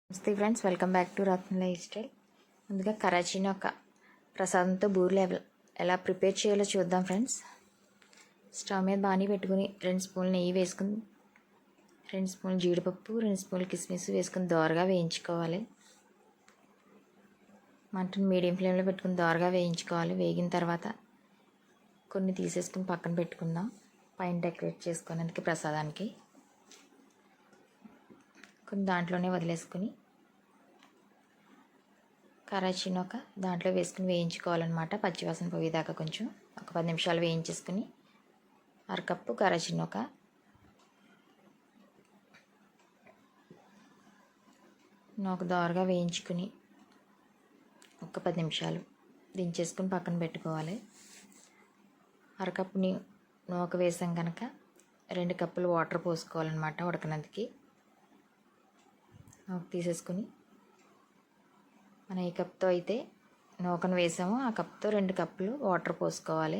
నమస్తే friends, welcome back to Ratna life style. ముందుగా కరాచీని ఒక ప్రసాదంతో బూరెలు ఎలా ప్రిపేర్ చేయాలో చూద్దాం ఫ్రెండ్స్. స్టవ్ మీద బాణీ పెట్టుకుని 2 స్పూన్లు నెయ్యి వేసుకుని 2 స్పూన్లు జీడిపప్పు 2 స్పూన్లు కిస్మిస్ వేసుకుని దోరగా వేయించుకోవాలి. మంటను మీడియం ఫ్లేమ్లో పెట్టుకుని దోరగా వేయించుకోవాలి. వేగిన తర్వాత కొన్ని తీసేసుకుని పక్కన పెట్టుకుందాం, పైన డెకరేట్ చేసుకునేందుకు ప్రసాదానికి. కొన్ని దాంట్లోనే వదిలేసుకుని కరాచీని ఒక దాంట్లో వేసుకుని వేయించుకోవాలన్నమాట. పచ్చివాసన పోయేదాకా కొంచెం ఒక 10 నిమిషాలు వేయించేసుకుని అరకప్పు కరాచీని ఒక దోరగా వేయించుకుని ఒక 10 నిమిషాలు దించేసుకుని పక్కన పెట్టుకోవాలి. అరకప్పు నూక వేసాం కనుక 2 కప్పులు వాటర్ పోసుకోవాలన్నమాట ఉడకనందుకి. తీసేసుకుని మనం ఏ కప్తో అయితే నూకను వేసామో ఆ కప్తో 2 కప్పులు వాటర్ పోసుకోవాలి.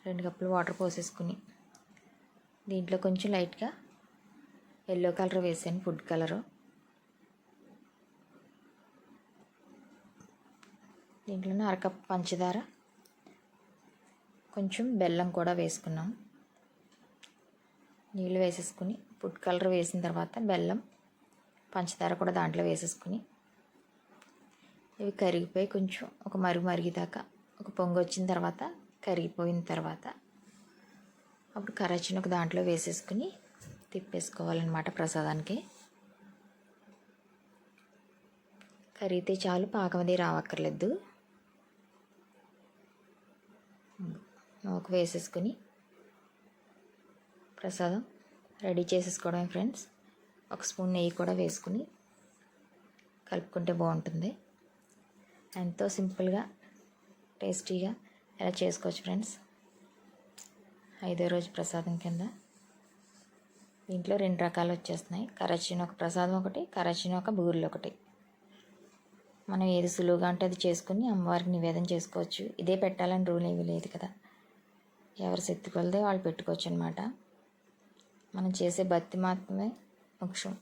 రెండు కప్పులు వాటర్ పోసేసుకుని దీంట్లో కొంచెం లైట్గా ఎల్లో కలర్ వేసాను, ఫుడ్ కలరు. దీంట్లోనే అరకప్పు పంచదార, కొంచెం బెల్లం కూడా వేసుకున్నాం. నీళ్ళు వేసేసుకుని ఫుడ్ కలర్ వేసిన తర్వాత బెల్లం పంచదార కూడా దాంట్లో వేసేసుకుని ఇవి కరిగిపోయి కొంచెం ఒక మరిగేదాకా ఒక పొంగు వచ్చిన తర్వాత కరిగిపోయిన తర్వాత అప్పుడు కరాచీని ఒక దాంట్లో వేసేసుకుని తిప్పేసుకోవాలన్నమాట. ప్రసాదానికి కరిగితే చాలు, పాకమది రావక్కర్లేదు. నూక వేసేసుకుని ప్రసాదం రెడీ చేసేసుకోవడమే ఫ్రెండ్స్. ఒక స్పూన్ నెయ్యి కూడా వేసుకుని కలుపుకుంటే బాగుంటుంది. ఎంతో సింపుల్గా టేస్టీగా ఎలా చేసుకోవచ్చు ఫ్రెండ్స్. 5వ రోజు ప్రసాదం కింద దీంట్లో 2 రకాలు వచ్చేస్తున్నాయి. కరాచీని ఒక ప్రసాదం ఒకటి, కరాచీని ఒక బూరెలు ఒకటి. మనం ఏది సులువుగా అంటే అది చేసుకుని అమ్మవారికి నివేదన చేసుకోవచ్చు. ఇదే పెట్టాలని రూల్ ఏమీ లేదు కదా, ఎవరి శక్తి కొలదే వాళ్ళు పెట్టుకోవచ్చు అనమాట. మనం చేసే భక్తి మాత్రమే ముఖ్యం.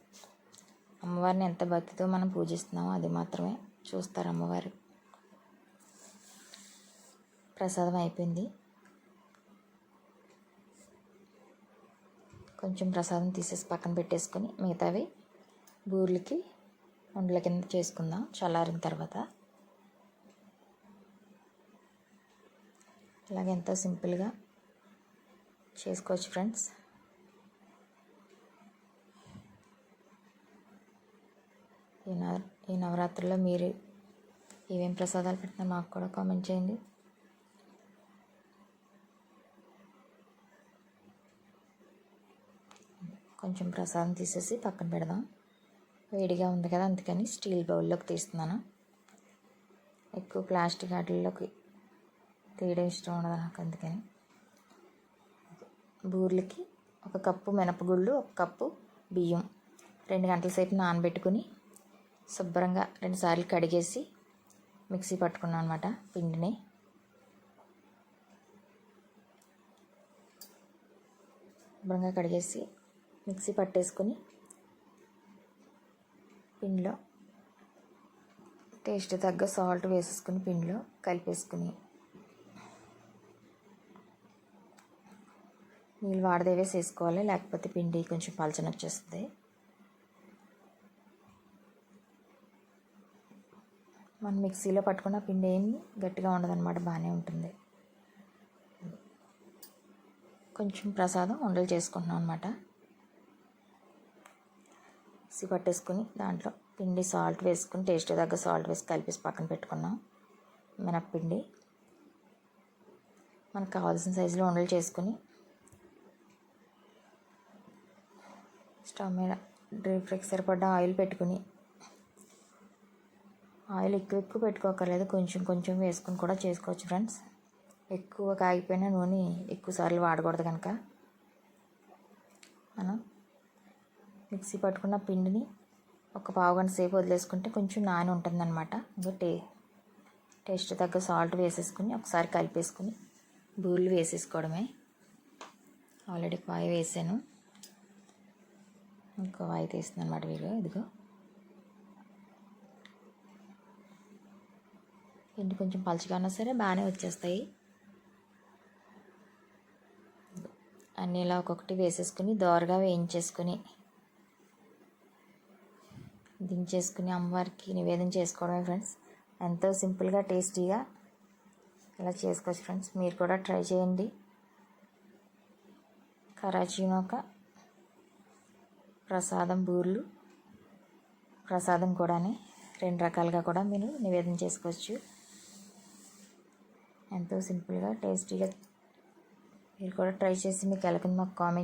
అమ్మవారిని ఎంత భక్తితో మనం పూజిస్తున్నామో అది మాత్రమే చూస్తారు అమ్మవారు. ప్రసాదం అయిపోయింది. కొంచెం ప్రసాదం తీసేసి పక్కన పెట్టేసుకొని మిగతావి బూర్లకి ఉండల కింద చేసుకుందాం చల్లారిన తర్వాత. ఇలాగ ఎంతో సింపుల్గా చేసుకోవచ్చు ఫ్రెండ్స్. ఈ నవరాత్రుల్లో మీరు ఏమేమి ప్రసాదాలు పెట్టినా మాకు కూడా కామెంట్ చేయండి. కొంచెం ప్రసాదం తీసేసి పక్కన పెడదాం. వేడిగా ఉంది కదా, అందుకని స్టీల్ బౌల్లోకి తీస్తున్నాను. ఎక్కువ ప్లాస్టిక్ వాటిల్లోకి తీయడం ఇష్టం ఉండదు నాకు, అందుకని. బూర్లకి 1 కప్పు మినపగుళ్ళు, 1 కప్పు బియ్యం 2 గంటల సేపు నానబెట్టుకుని శుభ్రంగా 2 సార్లు కడిగేసి మిక్సీ పట్టుకున్నాను అనమాట. పిండిని శుభ్రంగా కడిగేసి మిక్సీ పట్టేసుకుని పిండిలో టేస్ట్ తగ్గ సాల్ట్ వేసేసుకుని పిండిలో కలిపేసుకుని నీళ్ళు వాడదే వేసేసుకోవాలి, లేకపోతే పిండి కొంచెం పలచన వచ్చేస్తుంది. మనం మిక్సీలో పట్టుకున్న పిండి ఏమి గట్టిగా ఉండదన్నమాట, బాగానే ఉంటుంది. కొంచెం ప్రసాదం ఉండలు చేసుకుంటున్నాం అనమాట. మిక్సీ పట్టేసుకుని దాంట్లో పిండి సాల్ట్ వేసుకుని టేస్ట్ తగ్గ సాల్ట్ వేసి కలిపేసి పక్కన పెట్టుకున్నాం. మినప్పిండి మనకు కావాల్సిన సైజులో ఉండలు చేసుకుని స్టవ్ మీద డీప్ ఫ్రైకి సరిపడ్డ ఆయిల్ పెట్టుకుని, ఆయిల్ ఎక్కువ పెట్టుకోకర్లేదు, కొంచెం కొంచెం వేసుకుని కూడా చేసుకోవచ్చు ఫ్రెండ్స్. ఎక్కువ కాగిపోయిన నూనె ఎక్కువ సార్లు వాడకూడదు కనుక మనం మిక్సీ పట్టుకున్న పిండిని ఒక పావు గంట సేపు వదిలేసుకుంటే కొంచెం నాని ఉంటుందన్నమాట. ఇంకా టేస్ట్ తగ్గ సాల్ట్ వేసేసుకుని ఒకసారి కలిపేసుకుని బూరెలు వేసేసుకోవడమే. ఆల్రెడీ కాయ వేసాను. ఇంకో వాయి తీస్తుంది అనమాట వీరు. ఇదిగో పిండి కొంచెం పలుచగా ఉన్నా సరే బాగానే వచ్చేస్తాయి. అన్నీ ఇలా ఒక్కొక్కటి వేసేసుకుని దోరగా వేయించేసుకుని దించేసుకుని అమ్మవారికి నివేదన చేసుకోవడమే ఫ్రెండ్స్. ఎంతో సింపుల్గా టేస్టీగా ఇలా చేసుకోవచ్చు ఫ్రెండ్స్. మీరు కూడా ట్రై చేయండి. కరాచీనోక ప్రసాదం బూర్లు ప్రసాదం కూడానే 2 రకాలుగా కూడా మీరు నివేదన చేసుకోవచ్చు. ఎంతో సింపుల్గా టేస్టీగా మీరు కూడా ట్రై చేసి మీకు ఎలా మాకు కామెంట్